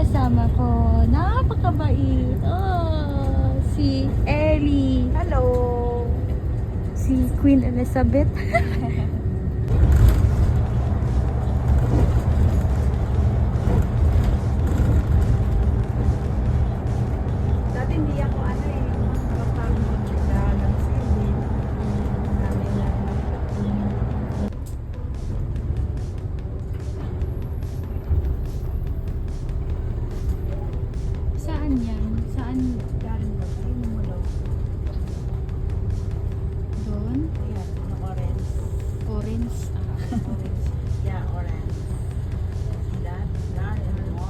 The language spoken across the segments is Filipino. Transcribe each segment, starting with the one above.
kasama ko. Napakabait. Oh, si Ellie. Hello! Si Queen Elizabeth. Dati hindi ako kapag mag-sigalan sili. Namin lang. Saan yan? Saan? Galing mo. Sino mo daw? Doon? Ayan, orange. Orange. Orange. Yeah, orange. See that? Galing mo.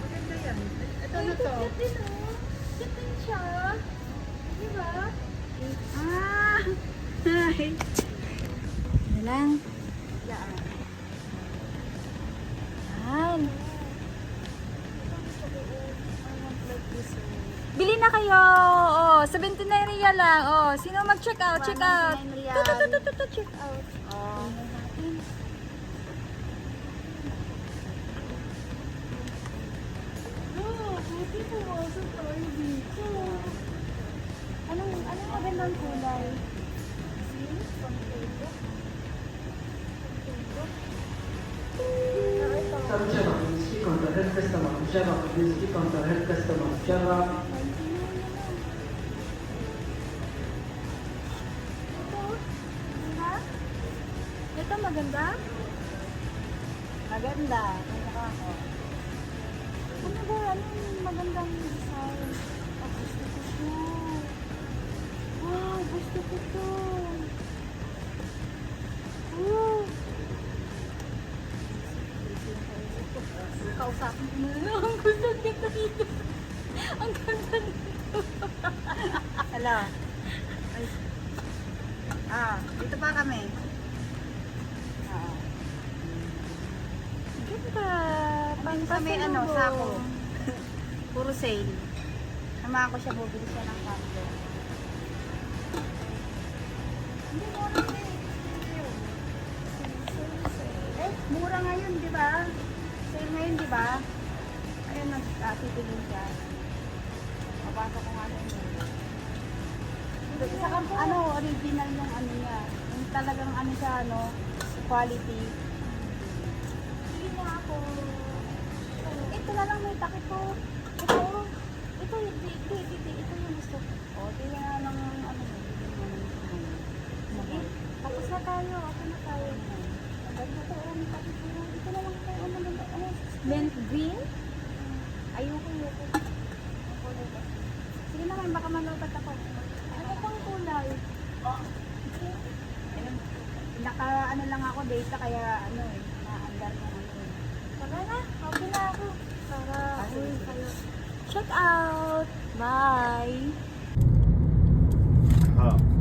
Maganda yan. Ito na to. Cute din siya. Diba? Ah! Hi! Ano lang? Yan. Yan. Bili na kayo. Oh, 79 real lang. Oh, sino mag-check out? Check out. 79 real. Check out. Oh. Oh, buti pumasok tayo dito. Anong magandang kulay? ترجمة speak on the head customer Java speak on the head customer Java Ito maganda? Maganda. Kaya ako. Ano ba? Anong magandang design? Ah, gusto ko to. Wow, gusto ko to. Wow. Kausapin ko Ano? Ang gusto kita dito. Ang ganda dito. Hello. Ay. Dito pa kami. Ganda. Pang Sa may pasalubong. sako. Puro sale. Sama ko siya, bubili siya ng cargo. Hindi, mura na mura ngayon, di ba? Sale ngayon, di ba? Ayun, nagpipili siya. Mabasa ko nga yun. Saka, original yung niya. Yung talagang siya, quality. Bili na ako. Ito na lang may takip ko. Ito yung gusto ko. O, di na lang Sige, tapos na tayo. Okay na tayo. Ganda to, may takip ko. Ito na lang tayo. Maganda. Mint green? Ayoko. Sige naman, baka malubat ako. Ano pang kulay? Ayun. Lang ako data, kaya naandar ko Tara na, okay na ako. Para sige, uwi sige. kayo. Check out! Bye! हाँ